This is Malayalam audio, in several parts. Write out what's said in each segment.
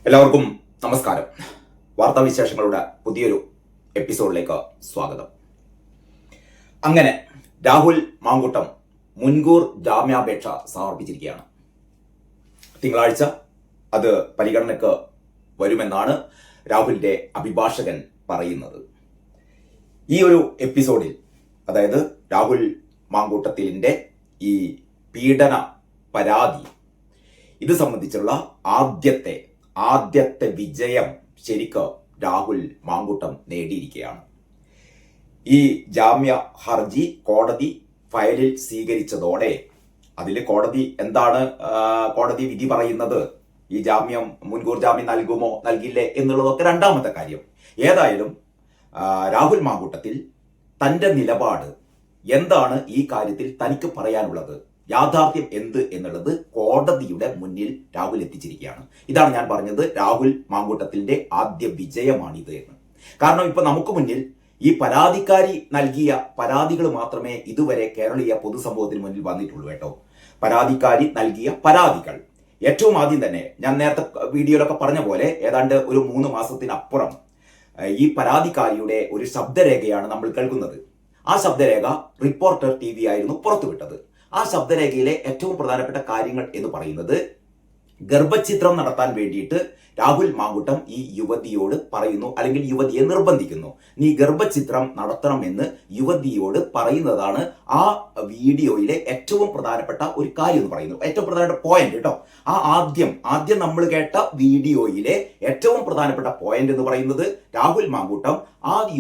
എല്ലാവർക്കും നമസ്കാരം. വാർത്താവിശേഷങ്ങളുടെ പുതിയൊരു എപ്പിസോഡിലേക്ക് സ്വാഗതം. അങ്ങനെ രാഹുൽ മാങ്കൂട്ടം മുൻകൂർ ജാമ്യാപേക്ഷ സമർപ്പിച്ചിരിക്കുകയാണ്. തിങ്കളാഴ്ച അത് പരിഗണനയ്ക്ക് വരുമെന്നാണ് രാഹുലിന്റെ അഭിഭാഷകൻ പറയുന്നത്. ഈ ഒരു എപ്പിസോഡിൽ, അതായത് രാഹുൽ മാങ്കൂട്ടത്തിന്റെ ഈ പീഡന പരാതി, ഇത് സംബന്ധിച്ചുള്ള ആദ്യത്തെ വിജയം ശരിക്ക് രാഹുൽ മാങ്കൂട്ടം നേടിയിരിക്കുകയാണ്. ഈ ജാമ്യ ഹർജി കോടതി ഫയലിൽ സ്വീകരിച്ചതോടെ അതിൽ കോടതി എന്താണ് കോടതി വിധി പറയുന്നത്, ഈ മുൻകൂർ ജാമ്യം നൽകുമോ നൽകില്ലേ എന്നുള്ളതൊക്കെ രണ്ടാമത്തെ കാര്യം. ഏതായാലും രാഹുൽ മാങ്കൂട്ടത്തിൽ തന്റെ നിലപാട് എന്താണ്, ഈ കാര്യത്തിൽ തനിക്ക് പറയാനുള്ളത്, യാഥാർത്ഥ്യം എന്ത് എന്നുള്ളത് കോടതിയുടെ മുന്നിൽ രാഹുൽ എത്തിച്ചിരിക്കുകയാണ്. ഇതാണ് ഞാൻ പറഞ്ഞത്, രാഹുൽ മാങ്കൂട്ടത്തിന്റെ ആദ്യ വിജയമാണിത് എന്ന്. കാരണം ഇപ്പൊ നമുക്ക് മുന്നിൽ ഈ പരാതിക്കാരി നൽകിയ പരാതികൾ മാത്രമേ ഇതുവരെ കേരളീയ പൊതുസമൂഹത്തിന് മുന്നിൽ വന്നിട്ടുള്ളൂ കേട്ടോ. പരാതിക്കാരി നൽകിയ പരാതികൾ ഏറ്റവും ആദ്യം തന്നെ ഞാൻ നേരത്തെ വീഡിയോയിലൊക്കെ പറഞ്ഞ പോലെ ഏതാണ്ട് ഒരു 3 മാസത്തിനപ്പുറം ഈ പരാതിക്കാരിയുടെ ഒരു ശബ്ദരേഖയാണ് നമ്മൾ കേൾക്കുന്നത്. ആ ശബ്ദരേഖ റിപ്പോർട്ടർ TV ആയിരുന്നു പുറത്തുവിട്ടത്. ആ ശബ്ദരേഖയിലെ ഏറ്റവും പ്രധാനപ്പെട്ട കാര്യങ്ങൾ എന്ന് പറയുന്നത്, ഗർഭഛിദ്രം നടത്താൻ വേണ്ടിയിട്ട് രാഹുൽ മാങ്കൂട്ടം ഈ യുവതിയോട് പറയുന്നു, അല്ലെങ്കിൽ യുവതിയെ നിർബന്ധിക്കുന്നു. നീ ഗർഭഛിദ്രം നടത്തണമെന്ന് യുവതിയോട് പറയുന്നതാണ് ആ വീഡിയോയിലെ ഏറ്റവും പ്രധാനപ്പെട്ട ഒരു കാര്യം എന്ന് പറയുന്നത്. ഏറ്റവും പ്രധാനപ്പെട്ട പോയിന്റ് കേട്ടോ. ആ ആദ്യം നമ്മൾ കേട്ട വീഡിയോയിലെ ഏറ്റവും പ്രധാനപ്പെട്ട പോയിന്റ് എന്ന് പറയുന്നത്, രാഹുൽ മാങ്കൂട്ടം ആ ഒരു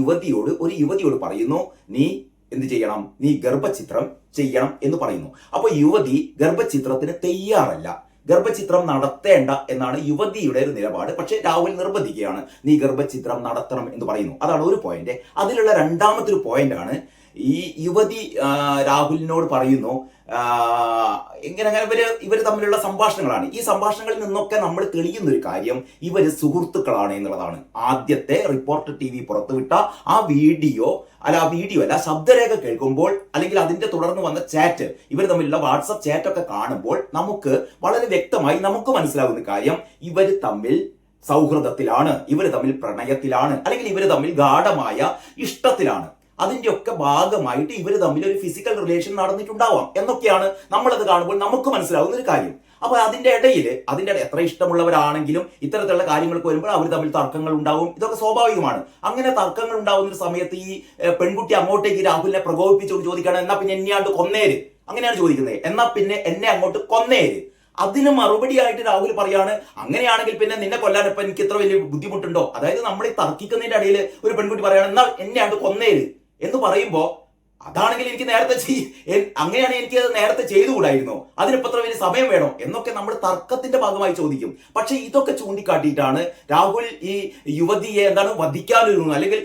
യുവതിയോട് പറയുന്നു, നീ എന്ത് ചെയ്യണം, നീ ഗർഭഛിദ്രം ചെയ്യണം എന്ന് പറയുന്നു. അപ്പൊ യുവതി ഗർഭഛിദ്രത്തിന് തയ്യാറല്ല, ഗർഭഛിദ്രം നടത്തേണ്ട എന്നാണ് യുവതിയുടെ ഒരു നിലപാട്. പക്ഷെ രാഹുൽ നിർബന്ധിക്കുകയാണ്, നീ ഗർഭഛിദ്രം നടത്തണം എന്ന് പറയുന്നു. അതാണ് ഒരു പോയിന്റ്. അതിലുള്ള രണ്ടാമത്തെ ഒരു പോയിന്റ് ആണ്, ഈ യുവതി രാഹുലിനോട് പറയുന്നു, ഇങ്ങനെ ഇവര് തമ്മിലുള്ള സംഭാഷണങ്ങളാണ്. ഈ സംഭാഷണങ്ങളിൽ നിന്നൊക്കെ നമ്മൾ തെളിയുന്ന ഒരു കാര്യം, ഇവര് സുഹൃത്തുക്കളാണ് എന്നുള്ളതാണ്. ആദ്യത്തെ റിപ്പോർട്ടർ TV പുറത്തുവിട്ട ആ വീഡിയോ അല്ല ശബ്ദരേഖ കേൾക്കുമ്പോൾ, അല്ലെങ്കിൽ അതിന്റെ തുടർന്ന് വന്ന ചാറ്റ്, ഇവർ തമ്മിലുള്ള വാട്സപ്പ് ചാറ്റൊക്കെ കാണുമ്പോൾ നമുക്ക് വളരെ വ്യക്തമായി നമുക്ക് മനസ്സിലാകുന്ന കാര്യം, ഇവര് തമ്മിൽ സൗഹൃദത്തിലാണ്, ഇവര് തമ്മിൽ പ്രണയത്തിലാണ്, അല്ലെങ്കിൽ ഇവര് തമ്മിൽ ഗാഢമായ ഇഷ്ടത്തിലാണ്. അതിന്റെ ഒക്കെ ഭാഗമായിട്ട് ഇവർ തമ്മിൽ ഒരു ഫിസിക്കൽ റിലേഷൻ നടന്നിട്ടുണ്ടാവാം എന്നൊക്കെയാണ് നമ്മളത് കാണുമ്പോൾ നമുക്ക് മനസ്സിലാവുന്ന ഒരു കാര്യം. അപ്പൊ അതിന്റെ ഇടയിൽ എത്ര ഇഷ്ടമുള്ളവരാണെങ്കിലും ഇത്തരത്തിലുള്ള കാര്യങ്ങൾക്ക് വരുമ്പോൾ അവർ തമ്മിൽ തർക്കങ്ങൾ ഉണ്ടാവും. ഇതൊക്കെ സ്വാഭാവികമാണ്. അങ്ങനെ തർക്കങ്ങൾ ഉണ്ടാവുന്ന ഒരു സമയത്ത് ഈ പെൺകുട്ടി അങ്ങോട്ടേക്ക് രാഹുലിനെ പ്രകോപിപ്പിച്ചുകൊണ്ട് ചോദിക്കണം, എന്നാ പിന്നെ എന്നെയാണ്ട് കൊന്നേര്, അങ്ങനെയാണ് ചോദിക്കുന്നത്. എന്നാ പിന്നെ എന്നെ അങ്ങോട്ട് കൊന്നേര്. അതിന് മറുപടിയായിട്ട് രാഹുൽ പറയാണ്, അങ്ങനെയാണെങ്കിൽ പിന്നെ നിന്നെ കൊല്ലാൻ ഇപ്പൊ എനിക്ക് ഇത്ര വലിയ ബുദ്ധിമുട്ടുണ്ടോ? അതായത് നമ്മൾ ഈ തർക്കിക്കുന്നതിന്റെ ഇടയിൽ ഒരു പെൺകുട്ടി പറയാണ്, എന്നാ എന്നെയാണ്ട് കൊന്നേര് എന്ന് പറയുമ്പോ, അതാണെങ്കിൽ എനിക്ക് അങ്ങനെയാണ് എനിക്ക് അത് നേരത്തെ ചെയ്തുകൂടായിരുന്നോ, അതിനിപ്പോ അത്ര വലിയ സമയം വേണോ എന്നൊക്കെ നമ്മൾ തർക്കത്തിന്റെ ഭാഗമായി ചോദിക്കും. പക്ഷെ ഇതൊക്കെ ചൂണ്ടിക്കാട്ടിയിട്ടാണ് രാഹുൽ ഈ യുവതിയെ വധിക്കാനൊരുങ്ങുന്നു, അല്ലെങ്കിൽ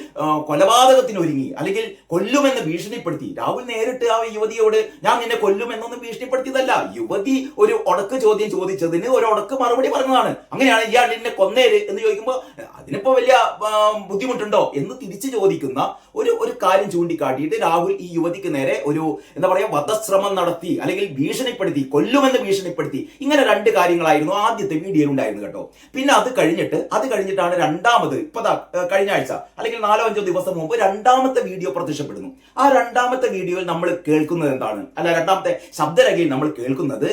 കൊലപാതകത്തിന് ഒരുങ്ങി, അല്ലെങ്കിൽ കൊല്ലുമെന്ന് ഭീഷണിപ്പെടുത്തി. രാഹുൽ നേരിട്ട് ആ യുവതിയോട് ഞാൻ നിന്നെ കൊല്ലുമെന്നൊന്നും ഭീഷണിപ്പെടുത്തിയതല്ല. യുവതി ഒരു ഉടക്ക് ചോദ്യം ചോദിച്ചതിന് ഒരു ഉടക്ക് മറുപടി പറഞ്ഞതാണ്. അങ്ങനെയാണ് ഇയാൾ നിന്നെ കൊന്നേര് എന്ന് ചോദിക്കുമ്പോൾ, അതിനിപ്പോ വലിയ ബുദ്ധിമുട്ടുണ്ടോ എന്ന് തിരിച്ചു ചോദിക്കുന്ന ഒരു കാര്യം ചൂണ്ടിക്കാട്ടിയിട്ട് രാഹുൽ ഈ യുവതിക്ക് നേരെ ഒരു വധശ്രമം നടത്തി, അല്ലെങ്കിൽ ഭീഷണിപ്പെടുത്തി, കൊല്ലുമെന്ന് ഭീഷണിപ്പെടുത്തി. ഇങ്ങനെ 2 കാര്യങ്ങളായിരുന്നു ആദ്യത്തെ വീഡിയോയിൽ ഉണ്ടായിരുന്നു കേട്ടോ. പിന്നെ അത് കഴിഞ്ഞിട്ടാണ് രണ്ടാമത്, കഴിഞ്ഞ ആഴ്ച അല്ലെങ്കിൽ 4-5 ദിവസം മുമ്പ് രണ്ടാമത്തെ വീഡിയോ പ്രത്യക്ഷപ്പെടുന്നു. ആ രണ്ടാമത്തെ വീഡിയോയിൽ നമ്മൾ കേൾക്കുന്നത് എന്താണ്, രണ്ടാമത്തെ ശബ്ദരേഖയിൽ നമ്മൾ കേൾക്കുന്നത്,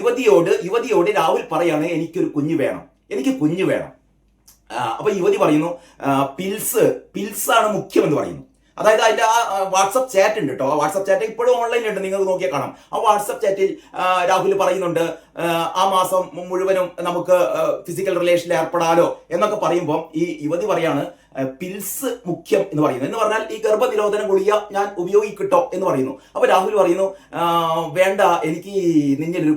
യുവതിയോട് രാഹുൽ പറയാണ്, എനിക്കൊരു കുഞ്ഞ് വേണം. അപ്പൊ യുവതി പറയുന്നു, പിൽസാണ് മുഖ്യമെന്ന് പറയുന്നു. അതായത് അതിന്റെ ആ വാട്സപ്പ് ചാറ്റ് ഉണ്ട് കേട്ടോ. ആ വാട്സപ്പ് ചാറ്റ് ഇപ്പോഴും ഓൺലൈനിലുണ്ട്, നിങ്ങൾക്ക് നോക്കിയാൽ കാണാം. ആ വാട്സപ്പ് ചാറ്റിൽ രാഹുൽ പറയുന്നുണ്ട്, ആ മാസം മുഴുവനും നമുക്ക് ഫിസിക്കൽ റിലേഷനിൽ ഏർപ്പെടാലോ എന്നൊക്കെ പറയുമ്പോൾ ഈ യുവതി പറയാണ്, പിൽസ് മുഖ്യം എന്ന് പറയുന്നു. എന്ന് പറഞ്ഞാൽ ഈ ഗർഭനിരോധന ഗുളിക ഞാൻ ഉപയോഗിക്കട്ടോ എന്ന് പറയുന്നു. അപ്പൊ രാഹുൽ പറയുന്നു, വേണ്ട, എനിക്ക് നിന്നിലൊരു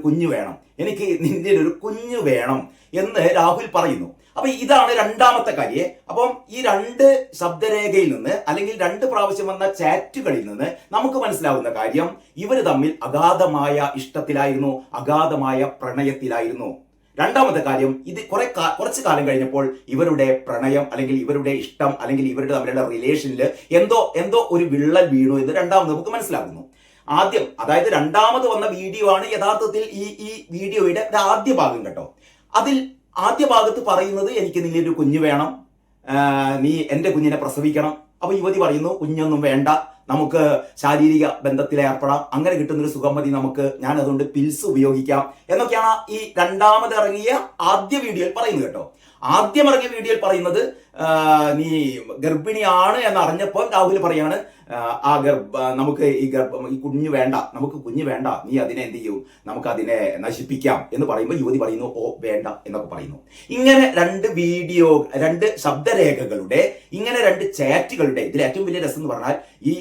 കുഞ്ഞു വേണം എന്ന് രാഹുൽ പറയുന്നു. അപ്പൊ ഇതാണ് രണ്ടാമത്തെ കാര്യം. അപ്പം ഈ 2 ശബ്ദരേഖയിൽ നിന്ന്, അല്ലെങ്കിൽ 2 പ്രാവശ്യം വന്ന ചാറ്റുകളിൽ നിന്ന് നമുക്ക് മനസ്സിലാവുന്ന കാര്യം, ഇവര് തമ്മിൽ അഗാധമായ ഇഷ്ടത്തിലായിരുന്നു, അഗാധമായ പ്രണയത്തിലായിരുന്നു. രണ്ടാമത്തെ കാര്യം, ഇത് കുറച്ച് കാലം കഴിഞ്ഞപ്പോൾ ഇവരുടെ പ്രണയം, അല്ലെങ്കിൽ ഇവരുടെ ഇഷ്ടം, അല്ലെങ്കിൽ ഇവരുടെ തമ്മിലുള്ള റിലേഷനിൽ എന്തോ ഒരു വിള്ളൽ വീണു എന്ന് രണ്ടാമത് നമുക്ക് മനസ്സിലാകുന്നു. അതായത് രണ്ടാമത് വന്ന വീഡിയോ ആണ് യഥാർത്ഥത്തിൽ ഈ വീഡിയോയുടെ ആദ്യ ഭാഗം കേട്ടോ. അതിൽ ആദ്യ ഭാഗത്ത് പറയുന്നത് എനിക്ക് നിന്നൊരു കുഞ്ഞ് വേണം, നീ എൻ്റെ കുഞ്ഞിനെ പ്രസവിക്കണം. അപ്പൊ യുവതി പറയുന്നു കുഞ്ഞൊന്നും വേണ്ട, നമുക്ക് ശാരീരിക ബന്ധത്തിൽ ഏർപ്പെടാം, അങ്ങനെ കിട്ടുന്നൊരു സുഖം മതി നമുക്ക്, ഞാൻ അതുകൊണ്ട് പിൽസ് ഉപയോഗിക്കാം എന്നൊക്കെയാണ് ഈ രണ്ടാമത് ഇറങ്ങിയ ആദ്യ വീഡിയോയിൽ പറയുന്നത് കേട്ടോ. ആദ്യം ഇറങ്ങിയ വീഡിയോയിൽ പറയുന്നത് നീ ഗർഭിണിയാണ് എന്നറിഞ്ഞപ്പോൾ രാഹുൽ പറയാണ് നമുക്ക് ഈ കുഞ്ഞ് വേണ്ട, നമുക്ക് കുഞ്ഞ് വേണ്ട, നീ അതിനെ എന്ത് ചെയ്യും, നമുക്ക് അതിനെ നശിപ്പിക്കാം എന്ന് പറയുമ്പോൾ യുവതി പറയുന്നു ഓ വേണ്ട എന്നൊക്കെ പറയുന്നു. ഇങ്ങനെ രണ്ട് ശബ്ദരേഖകളുടെ ഇങ്ങനെ രണ്ട് ചാറ്റുകളുടെ ഇതിൽ ഏറ്റവും വലിയ രസം എന്ന് പറഞ്ഞാൽ ഈ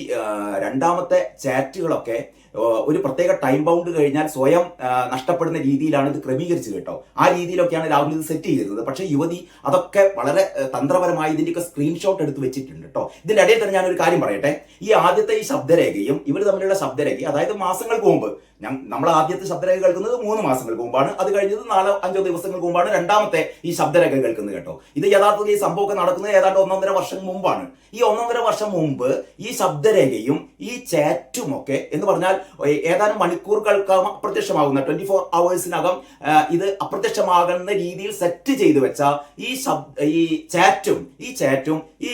രണ്ടാമത്തെ ചാറ്റുകളൊക്കെ ഒരു പ്രത്യേക ടൈം ബൗണ്ട് കഴിഞ്ഞാൽ സ്വയം നഷ്ടപ്പെടുന്ന രീതിയിലാണ് ഇത് ക്രമീകരിച്ചത് കേട്ടോ. ആ രീതിയിലൊക്കെയാണ് രാഹുൽ ഇത് സെറ്റ് ചെയ്തിരുന്നത്. പക്ഷേ യുവതി അതൊക്കെ വളരെ തന്ത്രപരമായി ഇതിന്റെയൊക്കെ സ്ക്രീൻഷോട്ട് എടുത്ത് വെച്ചിട്ടുണ്ട് കേട്ടോ. ഇതിന്റെ ഇടയിൽ തന്നെ ഞാനൊരു കാര്യം പറയട്ടെ. ഈ ആദ്യത്തെ ഈ ശബ്ദരേഖയും ഇവർ തമ്മിലുള്ള ശബ്ദരേഖ, അതായത് മാസങ്ങൾക്ക് മുമ്പ്, നമ്മൾ ആദ്യത്തെ ശബ്ദരേഖ കേൾക്കുന്നത് 3 മാസങ്ങൾക്ക് മുമ്പാണ്, അത് കഴിഞ്ഞത് 4-5 ദിവസങ്ങൾക്ക് മുമ്പാണ് രണ്ടാമത്തെ ഈ ശബ്ദരേഖ കേൾക്കുന്നത് കേട്ടോ. ഇത് യഥാർത്ഥത്തിൽ ഈ സംഭവമൊക്കെ നടക്കുന്നത് ഏതാണ്ട് 1.5 വർഷം മുമ്പാണ്. ഈ 1.5 വർഷം മുമ്പ് ഈ ശബ്ദരേഖയും ഈ ചാറ്റും ഒക്കെ എന്ന് പറഞ്ഞാൽ ഏതാനും മണിക്കൂറുകൾക്ക് അപ്രത്യക്ഷമാകുന്ന 24 hours ഇത് അപ്രത്യക്ഷമാകുന്ന രീതിയിൽ സെറ്റ് ചെയ്തു വെച്ച ഈ ചാറ്റും ഈ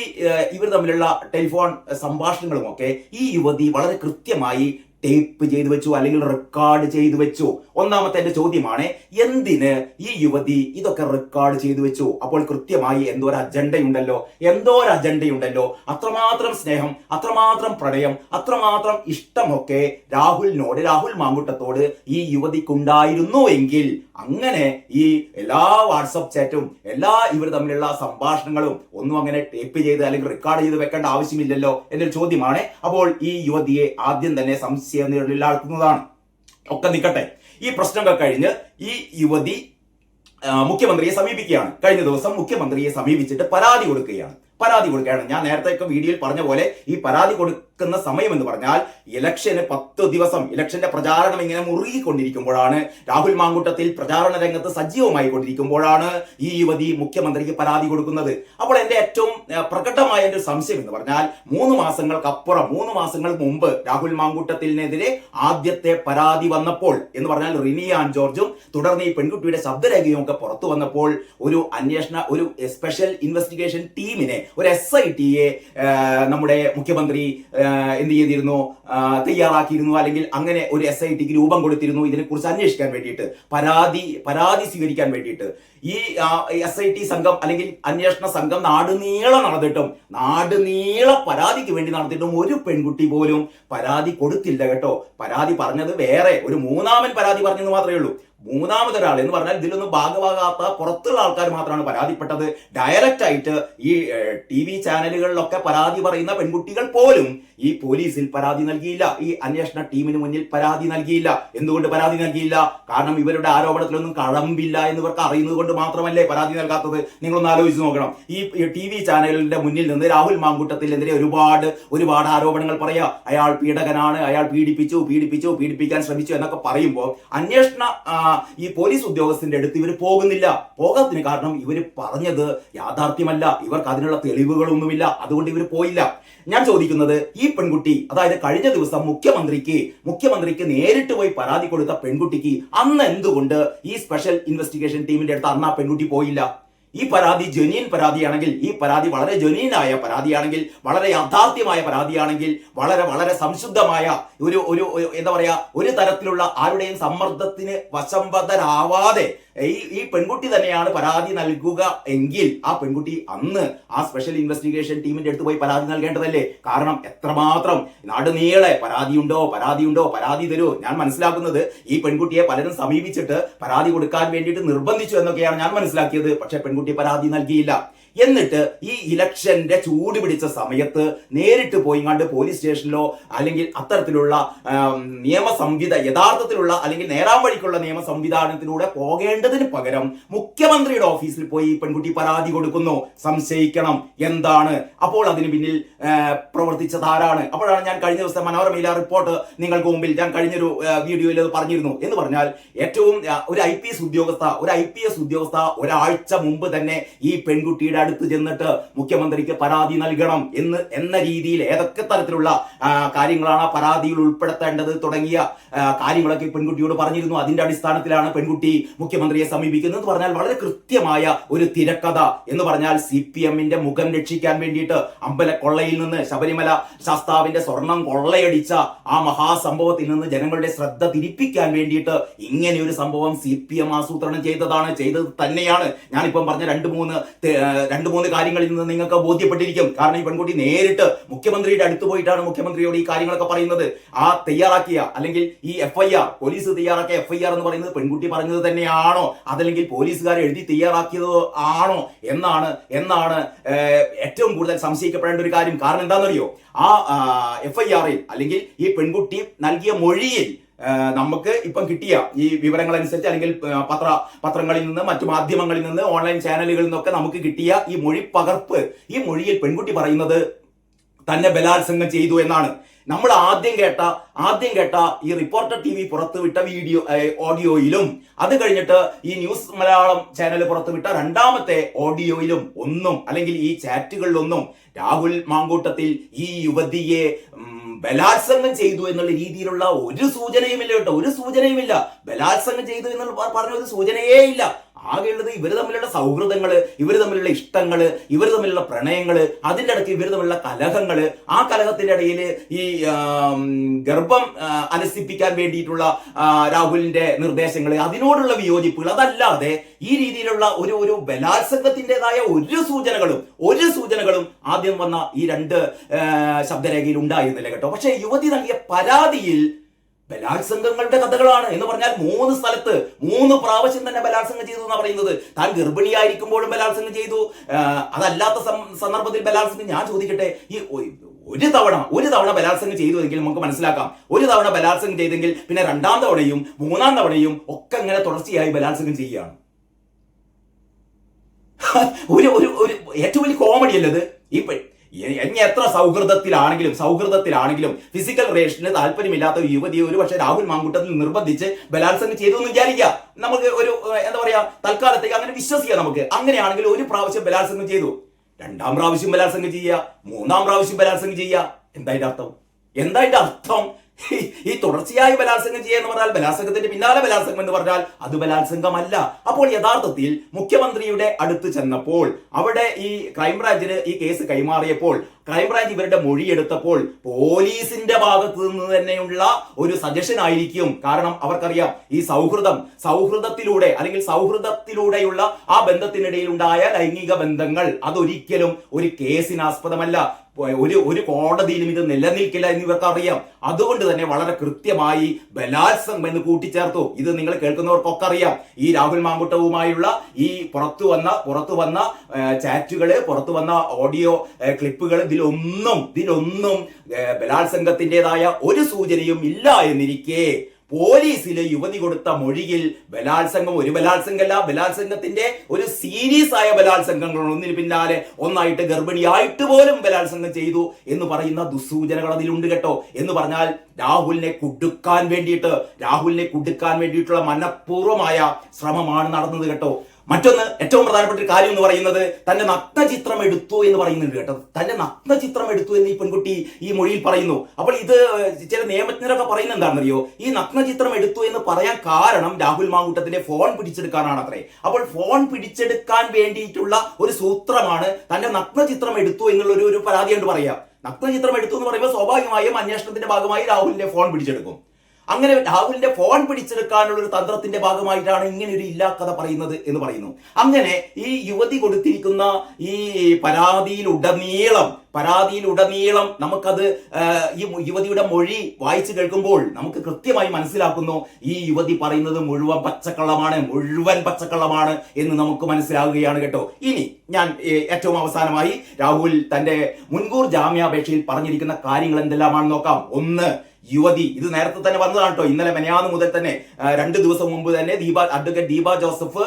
ഇവർ തമ്മിലുള്ള ടെലിഫോൺ സംഭാഷണങ്ങളും ഒക്കെ ഈ യുവതി വളരെ കൃത്യമായി ടേപ്പ് ചെയ്തു വെച്ചു, അല്ലെങ്കിൽ റെക്കോർഡ് ചെയ്തു വെച്ചു. ഒന്നാമത്തെ എന്റെ ചോദ്യമാണ്, എന്തിന് ഈ യുവതി ഇതൊക്കെ റെക്കോർഡ് ചെയ്തു വെച്ചു? അപ്പോൾ കൃത്യമായി എന്തോ ഒരു അജണ്ടയുണ്ടല്ലോ. അത്രമാത്രം സ്നേഹം, അത്രമാത്രം പ്രണയം, അത്രമാത്രം ഇഷ്ടമൊക്കെ രാഹുൽ മാങ്കുട്ടത്തോട് ഈ യുവതിക്കുണ്ടായിരുന്നു എങ്കിൽ അങ്ങനെ ഈ എല്ലാ വാട്സപ്പ് ചാറ്റും എല്ലാ ഇവർ തമ്മിലുള്ള സംഭാഷണങ്ങളും ഒന്നും അങ്ങനെ ടേപ്പ് ചെയ്ത് അല്ലെങ്കിൽ റെക്കോർഡ് ചെയ്ത് വെക്കേണ്ട ആവശ്യമില്ലല്ലോ എന്നൊരു ചോദ്യമാണ്. അപ്പോൾ ഈ യുവതിയെ ആദ്യം തന്നെ സംശയനിഴലിലാക്കുന്നതാണ്. ഒക്കെ നിൽക്കട്ടെ, ഈ പ്രശ്നങ്ങൾ കഴിഞ്ഞ് ഈ യുവതി മുഖ്യമന്ത്രിയെ സമീപിക്കുകയാണ്. കഴിഞ്ഞ ദിവസം മുഖ്യമന്ത്രിയെ സമീപിച്ചിട്ട് പരാതി കൊടുക്കുകയാണ്. ഞാൻ നേരത്തെ വീഡിയോയിൽ പറഞ്ഞ പോലെ ഈ പരാതി കൊടുക്കുന്ന സമയം എന്ന് പറഞ്ഞാൽ ഇലക്ഷന് 10 ദിവസം, ഇലക്ഷന്റെ പ്രചാരണം ഇങ്ങനെ മുറുകിക്കൊണ്ടിരിക്കുമ്പോഴാണ്, രാഹുൽ മാങ്കുട്ടത്തിൽ പ്രചാരണ രംഗത്ത് സജീവമായി കൊണ്ടിരിക്കുമ്പോഴാണ് ഈ യുവതി മുഖ്യമന്ത്രിക്ക് പരാതി കൊടുക്കുന്നത്. അപ്പോൾ എന്റെ ഏറ്റവും പ്രകടമായ ഒരു സംശയം എന്ന് പറഞ്ഞാൽ 3 മാസങ്ങൾക്ക് മുമ്പ് രാഹുൽ മാങ്കുട്ടത്തിനെതിരെ ആദ്യത്തെ പരാതി വന്നപ്പോൾ എന്ന് പറഞ്ഞാൽ റിനി ആൻ ജോർജും തുടർന്ന് ഈ പെൺകുട്ടിയുടെ ശബ്ദരേഖയും ഒക്കെ പുറത്തു വന്നപ്പോൾ ഒരു സ്പെഷ്യൽ ഇൻവെസ്റ്റിഗേഷൻ ടീമിനെ, ഒരു SITയെ നമ്മുടെ മുഖ്യമന്ത്രി എന്ത് ചെയ്തിരുന്നു, തയ്യാറാക്കിയിരുന്നു. അല്ലെങ്കിൽ അങ്ങനെ ഒരു SITക്ക് രൂപം കൊടുത്തിരുന്നു ഇതിനെക്കുറിച്ച് അന്വേഷിക്കാൻ വേണ്ടിയിട്ട്, പരാതി സ്വീകരിക്കാൻ വേണ്ടിയിട്ട്. ഈ SIT സംഘം അല്ലെങ്കിൽ അന്വേഷണ സംഘം നാടുനീളം പരാതിക്ക് വേണ്ടി നടത്തിയിട്ടും ഒരു പെൺകുട്ടി പോലും പരാതി കൊടുത്തില്ല കേട്ടോ. പരാതി പറഞ്ഞത് വേറെ ഒരു മൂന്നാമൻ പരാതി പറഞ്ഞെന്ന് മാത്രമേ ഉള്ളൂ. മൂന്നാമതൊരാൾ എന്ന് പറഞ്ഞാൽ ഇതിലൊന്നും ഭാഗമാകാത്ത പുറത്തുള്ള ആൾക്കാർ മാത്രമാണ് പരാതിപ്പെട്ടത്. ഡയറക്റ്റ് ആയിട്ട് ഈ TV ചാനലുകളിലൊക്കെ പരാതി പറയുന്ന പെൺകുട്ടികൾ പോലും ഈ പോലീസിൽ പരാതി നൽകിയില്ല, ഈ അന്വേഷണ ടീമിന് മുന്നിൽ പരാതി നൽകിയില്ല. എന്തുകൊണ്ട് പരാതി നൽകിയില്ല? കാരണം ഇവരുടെ ആരോപണത്തിലൊന്നും കഴമ്പില്ല എന്ന് ഇവർക്ക് അറിയുന്നത് കൊണ്ട് മാത്രമല്ലേ പരാതി നൽകാത്തത്. നിങ്ങളൊന്ന് ആലോചിച്ച് നോക്കണം. ഈ TV ചാനലുകളുടെ മുന്നിൽ നിന്ന് രാഹുൽ മാങ്കുട്ടത്തിനെതിരെ ഒരുപാട് ആരോപണങ്ങൾ പറയാ. അയാൾ പീഡകനാണ്, അയാൾ പീഡിപ്പിക്കാൻ ശ്രമിച്ചു എന്നൊക്കെ പറയുമ്പോൾ അന്വേഷണ ഈ പോലീസ് ഉദ്യോഗസ്ഥന്റെ അടുത്ത് ഇവർ പോകാത്തതിന് കാരണം ഇവർ പറഞ്ഞത് യാഥാർത്ഥ്യമല്ല, ഇവർക്ക് അതിനുള്ള തെളിവുകളൊന്നുമില്ല, അതുകൊണ്ട് ഇവർ പോയില്ല. ഞാൻ ചോദിക്കുന്നത്, ഈ പെൺകുട്ടി, അതായത് കഴിഞ്ഞ ദിവസം മുഖ്യമന്ത്രിക്ക് നേരിട്ട് പോയി പരാതി കൊടുത്ത പെൺകുട്ടിക്ക് അന്ന് എന്തുകൊണ്ട് ഈ സ്പെഷ്യൽ ഇൻവെസ്റ്റിഗേഷൻ ടീമിന്റെ അടുത്ത് അന്ന് ആ പെൺകുട്ടി പോയില്ല? ഈ പരാതി ജെന്യൂൻ പരാതിയാണെങ്കിൽ, ഈ പരാതി വളരെ ജെന്യൂനായ പരാതിയാണെങ്കിൽ, വളരെ യാഥാർത്ഥ്യമായ പരാതിയാണെങ്കിൽ, വളരെ സംശുദ്ധമായ ഒരു തരത്തിലുള്ള ആരുടെയും സമ്മർദ്ദത്തിന് വശംവദരാവാതെ ഈ പെൺകുട്ടി തന്നെയാണ് പരാതി നൽകുക എങ്കിൽ ആ പെൺകുട്ടി അന്ന് ആ സ്പെഷ്യൽ ഇൻവെസ്റ്റിഗേഷൻ ടീമിന്റെ അടുത്ത് പോയി പരാതി നൽകേണ്ടതല്ലേ? കാരണം എത്രമാത്രം നാടുനീളെ പരാതി തരൂ. ഞാൻ മനസ്സിലാക്കുന്നത് ഈ പെൺകുട്ടിയെ പലരും സമീപിച്ചിട്ട് പരാതി കൊടുക്കാൻ വേണ്ടിയിട്ട് നിർബന്ധിച്ചു എന്നൊക്കെയാണ് ഞാൻ മനസ്സിലാക്കിയത്. പക്ഷെ പെൺകുട്ടി പരാതി നൽകിയില്ല. എന്നിട്ട് ഈ ഇലക്ഷന്റെ ചൂട് പിടിച്ച സമയത്ത് നേരിട്ട് പോയി കണ്ട് പോലീസ് സ്റ്റേഷനിലോ അല്ലെങ്കിൽ അത്തരത്തിലുള്ള യഥാർത്ഥത്തിലുള്ള അല്ലെങ്കിൽ നേരാൻ വഴിക്കുള്ള നിയമ സംവിധാനത്തിലൂടെ പോകേണ്ടതിന് പകരം മുഖ്യമന്ത്രിയുടെ ഓഫീസിൽ പോയി പെൺകുട്ടി പരാതി കൊടുക്കുന്നു. സംശയിക്കണം എന്താണ്? അപ്പോൾ അതിന് പിന്നിൽ പ്രവർത്തിച്ചതാരാണ്? അപ്പോഴാണ് ഞാൻ കഴിഞ്ഞ ദിവസം മനോരമയിലെ റിപ്പോർട്ട് നിങ്ങൾക്ക് മുമ്പിൽ ഞാൻ കഴിഞ്ഞൊരു വീഡിയോയിൽ അത് പറഞ്ഞിരുന്നു. എന്ന് പറഞ്ഞാൽ ഏറ്റവും ഒരു IPS ഉദ്യോഗസ്ഥ ഒരാഴ്ച മുമ്പ് തന്നെ ഈ പെൺകുട്ടിയുടെ അടുത്ത് ചെന്നിട്ട് മുഖ്യമന്ത്രിക്ക് പരാതി നൽകണം എന്ന രീതിയിൽ ഏതൊക്കെ തരത്തിലുള്ള കാര്യങ്ങളാണ് ആ പരാതിയിൽ ഉൾപ്പെടുത്തേണ്ടത് തുടങ്ങിയ കാര്യങ്ങളൊക്കെ പെൺകുട്ടിയോട് പറഞ്ഞിരുന്നു. അതിന്റെ അടിസ്ഥാനത്തിലാണ് പെൺകുട്ടി മുഖ്യമന്ത്രിയെ സമീപിക്കുന്നത് എന്ന് പറഞ്ഞാൽ വളരെ കൃത്യമായ ഒരു തിരക്കഥ എന്ന് പറഞ്ഞാൽ CPM-ന്റെ മുഖം രക്ഷിക്കാൻ വേണ്ടിയിട്ട് അമ്പലക്കൊള്ളയിൽ നിന്ന് ശബരിമല ശാസ്താവിന്റെ സ്വർണം കൊള്ളയടിച്ച ആ മഹാസംഭവത്തിൽ നിന്ന് ജനങ്ങളുടെ ശ്രദ്ധ തിരിപ്പിക്കാൻ വേണ്ടിയിട്ട് ഇങ്ങനെ ഒരു സംഭവം CPM ആസൂത്രണം ചെയ്തത് തന്നെയാണ്. ഞാനിപ്പം പറഞ്ഞ രണ്ട് മൂന്ന് കാര്യങ്ങളിൽ നിന്ന് നിങ്ങൾക്ക് ബോധ്യപ്പെട്ടിരിക്കും. കാരണം ഈ പെൺകുട്ടി നേരിട്ട് മുഖ്യമന്ത്രിയുടെ അടുത്ത് പോയിട്ടാണ് മുഖ്യമന്ത്രിയോട് ഈ കാര്യങ്ങളൊക്കെ പറയുന്നത്. ആ തയ്യാറാക്കിയ അല്ലെങ്കിൽ ഈ FIR പോലീസ് തയ്യാറാക്കിയ FIR എന്ന് പറയുന്നത് പെൺകുട്ടി പറഞ്ഞത് തന്നെയാണോ അതല്ലെങ്കിൽ പോലീസുകാർ എഴുതി തയ്യാറാക്കിയത് ആണോ എന്നാണ് ഏറ്റവും കൂടുതൽ സംശയിക്കപ്പെടേണ്ട ഒരു കാര്യം. കാരണം എന്താണെന്നറിയോ, ആ FIR-ൽ അല്ലെങ്കിൽ ഈ പെൺകുട്ടി നൽകിയ മൊഴിയിൽ നമുക്ക് ഇപ്പം കിട്ടിയ ഈ വിവരങ്ങൾ അനുസരിച്ച് അല്ലെങ്കിൽ പത്രങ്ങളിൽ നിന്ന് മറ്റു മാധ്യമങ്ങളിൽ നിന്ന് ഓൺലൈൻ ചാനലുകളിൽ നിന്നൊക്കെ നമുക്ക് കിട്ടിയ ഈ മൊഴി പകർപ്പ്, ഈ മൊഴിയിൽ പെൺകുട്ടി പറയുന്നത് തന്നെ ബലാത്സംഗം ചെയ്തു എന്നാണ്. നമ്മൾ ആദ്യം കേട്ട ഈ റിപ്പോർട്ടർ TV പുറത്തുവിട്ട ഓഡിയോയിലും അത് കഴിഞ്ഞിട്ട് ഈ ന്യൂസ് മലയാളം ചാനൽ പുറത്തുവിട്ട രണ്ടാമത്തെ ഓഡിയോയിലും ഒന്നും അല്ലെങ്കിൽ ഈ ചാറ്റുകളിലൊന്നും രാഹുൽ മാങ്കൂട്ടത്തിൽ ഈ യുവതിയെ ബലാത്സംഗം ചെയ്തു എന്നുള്ള രീതിയിലുള്ള ഒരു സൂചനയുമില്ല കേട്ടോ, ഒരു സൂചനയുമില്ല. ബലാത്സംഗം ചെയ്തു എന്നുള്ള പറഞ്ഞ ഒരു സൂചനയേ ഇല്ല. ആകെയുള്ളത് ഇവർ തമ്മിലുള്ള സൗഹൃദങ്ങള്, ഇവർ തമ്മിലുള്ള ഇഷ്ടങ്ങള്, ഇവർ തമ്മിലുള്ള പ്രണയങ്ങള്, അതിൻ്റെ ഇടയ്ക്ക് ഇവർ തമ്മിലുള്ള കലഹങ്ങള്, ആ കലഹത്തിന്റെ ഇടയിൽ ഈ ഗർഭം അലസിപ്പിക്കാൻ വേണ്ടിയിട്ടുള്ള രാഹുലിന്റെ നിർദ്ദേശങ്ങള്, അതിനോടുള്ള വിയോജിപ്പുകൾ, അതല്ലാതെ ഈ രീതിയിലുള്ള ഒരു ബലാത്സംഗത്തിൻ്റെതായ ഒരു സൂചനകളും ആദ്യം വന്ന ഈ രണ്ട് ശബ്ദരേഖയിൽ ഉണ്ടായിരുന്നില്ല കേട്ടോ. പക്ഷെ യുവതി നൽകിയ പരാതിയിൽ ബലാത്സംഗങ്ങളുടെ കഥകളാണ് എന്ന് പറഞ്ഞാൽ 3 സ്ഥലത്ത് 3 പ്രാവശ്യം തന്നെ ബലാത്സംഗം ചെയ്തു എന്നാണ് പറയുന്നത്. താൻ ഗർഭിണിയായിരിക്കുമ്പോഴും ബലാത്സംഗം ചെയ്തു, അതല്ലാത്ത സന്ദർഭത്തിൽ ബലാത്സംഗം. ഞാൻ ചോദിക്കട്ടെ, ഈ ഒരു തവണ ബലാത്സംഗം ചെയ്തുവെങ്കിൽ നമുക്ക് മനസ്സിലാക്കാം. ഒരു തവണ ബലാത്സംഗം ചെയ്തെങ്കിൽ പിന്നെ 2ാം തവണയും 3ാം തവണയും ഒക്കെ ഇങ്ങനെ തുടർച്ചയായി ബലാത്സംഗം ചെയ്യുകയാണ്. ഒരു ഏറ്റവും വലിയ കോമഡി അല്ലത്. ഇനി എത്ര സൗഹൃദത്തിലാണെങ്കിലും ഫിസിക്കൽ റിലേഷന് താല്പര്യമില്ലാത്ത ഒരു യുവതിയെ ഒരു പക്ഷേ രാഹുൽ മാങ്കൂട്ടത്തിൽ നിർബന്ധിച്ച് ബലാത്സംഗം ചെയ്തു എന്ന് വിചാരിക്കുക. നമുക്ക് ഒരു എന്താ പറയാ, തൽക്കാലത്തേക്ക് അങ്ങനെ വിശ്വസിക്കാം നമുക്ക്. അങ്ങനെയാണെങ്കിൽ ഒരു പ്രാവശ്യം ബലാത്സംഗം ചെയ്തു, 2ാം പ്രാവശ്യം ബലാത്സംഗം ചെയ്യുക, 3ാം പ്രാവശ്യം ബലാത്സംഗം ചെയ്യുക. എന്തായിട്ട് അർത്ഥം? ഈ തുടർച്ചയായി ബലാത്സംഗം ചെയ്യുക എന്ന് പറഞ്ഞാൽ, ബലാത്സംഗത്തിന്റെ പിന്നാലെ ബലാത്സംഗം എന്ന് പറഞ്ഞാൽ അത് ബലാത്സംഗമല്ല. അപ്പോൾ യഥാർത്ഥത്തിൽ മുഖ്യമന്ത്രിയുടെ അടുത്ത് ചെന്നപ്പോൾ അവിടെ ഈ ക്രൈംബ്രാഞ്ചിന് ഈ കേസ് കൈമാറിയപ്പോൾ ക്രൈംബ്രാഞ്ച് ഇവരുടെ മൊഴിയെടുത്തപ്പോൾ പോലീസിന്റെ ഭാഗത്ത് നിന്ന് തന്നെയുള്ള ഒരു സജഷൻ ആയിരിക്കും. കാരണം അവർക്കറിയാം ഈ സൗഹൃദത്തിലൂടെ അല്ലെങ്കിൽ സൗഹൃദത്തിലൂടെയുള്ള ആ ബന്ധത്തിനിടയിൽ ഉണ്ടായ ലൈംഗിക ബന്ധങ്ങൾ അതൊരിക്കലും ഒരു കേസിനാസ്പദമല്ല, ഒരു കോടതിയിലും ഇത് നിലനിൽക്കില്ല എന്നിവർക്ക് അറിയാം. അതുകൊണ്ട് തന്നെ വളരെ കൃത്യമായി ബലാത്സംഗം എന്ന് കൂട്ടിച്ചേർത്തു. ഇത് നിങ്ങൾ കേൾക്കുന്നവർക്കൊക്കെ അറിയാം. ഈ രാഹുൽ മാങ്കൂട്ടവുമായുള്ള ഈ പുറത്തു വന്ന ചാറ്റുകള്, പുറത്തു വന്ന ഓഡിയോ ക്ലിപ്പുകൾ, ഇതിലൊന്നും ബലാത്സംഗത്തിൻ്റെതായ ഒരു സൂചനയും ഇല്ല എന്നിരിക്കെ പോലീസിലെ യുവതി കൊടുത്ത മൊഴിയിൽ ഒരു ബലാത്സംഗത്തിന്റെ ഒരു സീരീസ് ആയ ബലാത്സംഗങ്ങൾ ഒന്നിന് പിന്നാലെ ഒന്നായിട്ട് ഗർഭിണിയായിട്ട് പോലും ബലാത്സംഗം ചെയ്തു എന്ന് പറയുന്ന ദുസ്സൂചനകൾ അതിലുണ്ട് കേട്ടോ. എന്ന് പറഞ്ഞാൽ രാഹുലിനെ കുടുക്കാൻ വേണ്ടിയിട്ടുള്ള മനഃപൂർവമായ ശ്രമമാണ് നടന്നത് കേട്ടോ. മറ്റൊന്ന് ഏറ്റവും പ്രധാനപ്പെട്ട ഒരു കാര്യം എന്ന് പറയുന്നത് തന്റെ നഗ്നചിത്രം എടുത്തു എന്ന് പറയുന്നുണ്ട് കേട്ടോ. തന്റെ നഗ്നചിത്രം എടുത്തു എന്ന് ഈ പെൺകുട്ടി ഈ മൊഴിയിൽ പറയുന്നു. അപ്പോൾ ഇത് ചില നിയമജ്ഞരൊക്കെ പറയുന്നത് എന്താണെന്നറിയോ, ഈ നഗ്നചിത്രം എടുത്തു എന്ന് പറയാൻ കാരണം രാഹുൽ മാങ്കൂട്ടത്തിന്റെ ഫോൺ പിടിച്ചെടുക്കാനാണ് അത്രേ. അപ്പോൾ ഫോൺ പിടിച്ചെടുക്കാൻ വേണ്ടിയിട്ടുള്ള ഒരു സൂത്രമാണ് തന്റെ നഗ്നചിത്രം എടുത്തു എന്നുള്ള ഒരു പരാതി കൊണ്ട് പറയാം. നഗ്നചിത്രം എടുത്തു എന്ന് പറയുമ്പോൾ സ്വാഭാവികമായും അന്വേഷണത്തിന്റെ ഭാഗമായി രാഹുലിന്റെ ഫോൺ പിടിച്ചെടുക്കും. അങ്ങനെ രാഹുലിന്റെ ഫോൺ പിടിച്ചെടുക്കാനുള്ള ഒരു തന്ത്രത്തിന്റെ ഭാഗമായിട്ടാണ് ഇങ്ങനെ ഒരു ഇല്ലാക്കഥ പറയുന്നത് എന്ന് പറയുന്നു. അങ്ങനെ ഈ യുവതി കൊടുത്തിരിക്കുന്ന ഈ പരാതിയിലുടനീളം നമുക്കത് ഈ യുവതിയുടെ മൊഴി വായിച്ചു കേൾക്കുമ്പോൾ നമുക്ക് കൃത്യമായി മനസ്സിലാക്കുന്നു ഈ യുവതി പറയുന്നത് മുഴുവൻ പച്ചക്കള്ളമാണ് എന്ന് നമുക്ക് മനസ്സിലാവുകയാണ് കേട്ടോ. ഇനി ഞാൻ ഏറ്റവും അവസാനമായി രാഹുൽ തന്റെ മുൻകൂർ ജാമ്യാപേക്ഷയിൽ പറഞ്ഞിരിക്കുന്ന കാര്യങ്ങൾ എന്തെല്ലാമാണെന്ന് നോക്കാം. ഒന്ന്, യുവതി. ഇത് നേരത്തെ തന്നെ വന്നതാണ് കേട്ടോ. ഇന്നലെ മെനയാന്ന് മുതൽ തന്നെ 2 ദിവസം മുമ്പ് തന്നെ അഡ്വക്കേറ്റ് ദീപ ജോസഫ്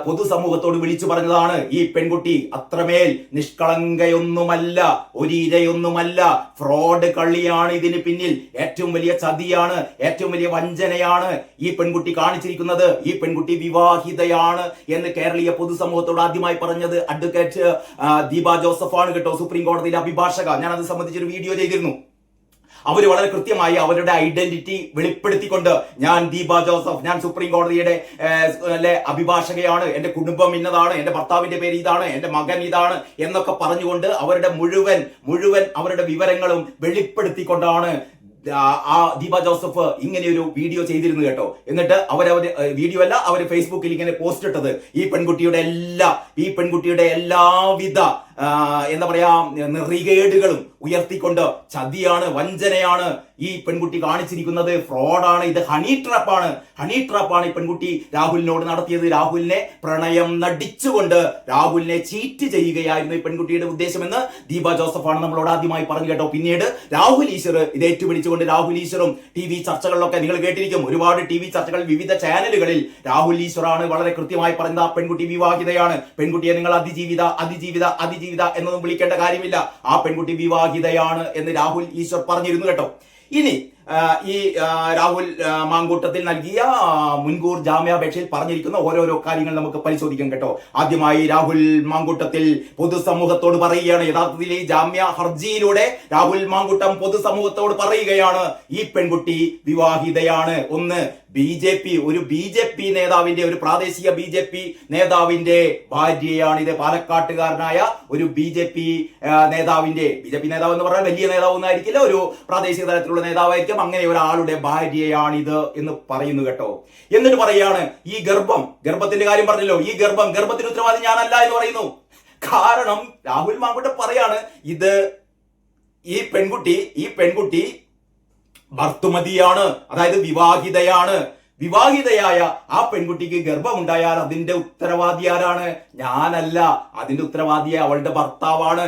പൊതുസമൂഹത്തോട് വിളിച്ചു പറഞ്ഞതാണ്, ഈ പെൺകുട്ടി അത്രമേൽ നിഷ്കളങ്കയൊന്നുമല്ല, ഒരു ഇരയൊന്നുമല്ല, ഫ്രോഡ് കളിയാണ് ഇതിന് പിന്നിൽ, ഏറ്റവും വലിയ ചതിയാണ്, ഏറ്റവും വലിയ വഞ്ചനയാണ് ഈ പെൺകുട്ടി കാണിച്ചിരിക്കുന്നത്, ഈ പെൺകുട്ടി വിവാഹിതയാണ് എന്ന് കേരളീയ പൊതുസമൂഹത്തോട് ആദ്യമായി പറഞ്ഞത് അഡ്വക്കേറ്റ് ദീപ ജോസഫ് ആണ് കേട്ടോ, സുപ്രീം കോടതിയിലെ അഭിഭാഷക. ഞാൻ അത് സംബന്ധിച്ചൊരു വീഡിയോ ചെയ്തിരുന്നു. അവർ വളരെ കൃത്യമായി അവരുടെ ഐഡന്റിറ്റി വെളിപ്പെടുത്തിക്കൊണ്ട്, ഞാൻ ദീപ ജോസഫ്, ഞാൻ സുപ്രീം കോടതിയുടെ അഭിഭാഷകയാണ്, എന്റെ കുടുംബം ഇന്നതാണ്, എന്റെ ഭർത്താവിന്റെ പേര് ഇതാണ്, എന്റെ മകൻ ഇതാണ് എന്നൊക്കെ പറഞ്ഞുകൊണ്ട് അവരുടെ മുഴുവൻ അവരുടെ വിവരങ്ങളും വെളിപ്പെടുത്തിക്കൊണ്ടാണ് ആ ദീപ ജോസഫ് ഇങ്ങനെ ഒരു വീഡിയോ ചെയ്തിരുന്നു കേട്ടോ. എന്നിട്ട് വീഡിയോ അല്ല, അവർ ഫേസ്ബുക്കിൽ ഇങ്ങനെ പോസ്റ്റ് ഇട്ടത് ഈ പെൺകുട്ടിയുടെ എല്ലാവിധ എന്താ പറയാ നെറികേടുകളും ഉയർത്തിക്കൊണ്ട് ചതിയാണ്, വഞ്ചനയാണ് ഈ പെൺകുട്ടി കാണിച്ചിരിക്കുന്നത്, ഫ്രോഡാണ്, ഇത് ഹണി ട്രാപ്പാണ് ഈ പെൺകുട്ടി രാഹുലിനോട് നടത്തിയത്. രാഹുലിനെ പ്രണയം നടിച്ചുകൊണ്ട് രാഹുലിനെ ചീറ്റ് ചെയ്യുകയായിരുന്നു ഈ പെൺകുട്ടിയുടെ ഉദ്ദേശമെന്ന് ദീപ ജോസഫാണ് നമ്മളോട് ആദ്യമായി പറഞ്ഞു കേട്ടോ. പിന്നീട് രാഹുൽ ഈശ്വർ ഇത് ഏറ്റുപിടിച്ചുകൊണ്ട് രാഹുൽ ഈശ്വറും TV ചർച്ചകളിലൊക്കെ നിങ്ങൾ കേട്ടിരിക്കും, ഒരുപാട് TV ചർച്ചകൾ വിവിധ ചാനലുകളിൽ രാഹുൽ ഈശ്വറാണ് വളരെ കൃത്യമായി പറയുന്നത്, ആ പെൺകുട്ടി വിവാഹിതയാണ്, പെൺകുട്ടിയെ നിങ്ങൾ അതിജീവിത എന്നൊന്നും വിളിക്കേണ്ട കാര്യമില്ല, ആ പെൺകുട്ടി വിവാഹിതയാണ് എന്ന് രാഹുൽ ഈശ്വർ പറഞ്ഞിരുന്നു കേട്ടോ. ഇനി ഈ രാഹുൽ മാങ്കൂട്ടത്തിൽ നൽകിയ മുൻകൂർ ജാമ്യാപേക്ഷയിൽ പറഞ്ഞിരിക്കുന്ന ഓരോരോ കാര്യങ്ങൾ നമുക്ക് പരിശോധിക്കാം കേട്ടോ. ആദ്യമായി രാഹുൽ മാങ്കൂട്ടത്തിൽ പൊതുസമൂഹത്തോട് പറയുകയാണ്, യഥാർത്ഥത്തിൽ ഈ ജാമ്യ ഹർജിയിലൂടെ രാഹുൽ മാങ്കൂട്ടം പൊതുസമൂഹത്തോട് പറയുകയാണ്, ഈ പെൺകുട്ടി വിവാഹിതയാണ്. ഒന്ന്, ഒരു ബി ജെ പി നേതാവിന്റെ, ഒരു പ്രാദേശിക BJP നേതാവിന്റെ ഭാര്യയാണിത്. പാലക്കാട്ടുകാരനായ ഒരു BJP നേതാവിന്റെ, BJP നേതാവ് എന്ന് പറഞ്ഞാൽ വലിയ നേതാവൊന്നും ആയിരിക്കില്ല, ഒരു പ്രാദേശിക തലത്തിലുള്ള നേതാവായിരിക്കും, അങ്ങനെ ഒരാളുടെ ഭാര്യയാണിത് എന്ന് പറയുന്നു കേട്ടോ. എന്നിട്ട് പറയാണ്, ഈ ഗർഭത്തിന്റെ കാര്യം പറഞ്ഞല്ലോ, ഈ ഗർഭത്തിന് ഉത്തരവാദി ഞാനല്ല എന്ന് പറയുന്നു. കാരണം രാഹുൽ മാങ്കൂട്ടം പറയാണ്, ഈ പെൺകുട്ടി ഭർത്തുമതിയാണ്, അതായത് വിവാഹിതയായ ആ പെൺകുട്ടിക്ക് ഗർഭമുണ്ടായാൽ അതിന്റെ ഉത്തരവാദി ആരാണ്? ഞാനല്ല, അതിന്റെ ഉത്തരവാദിയെ അവളുടെ ഭർത്താവാണ്.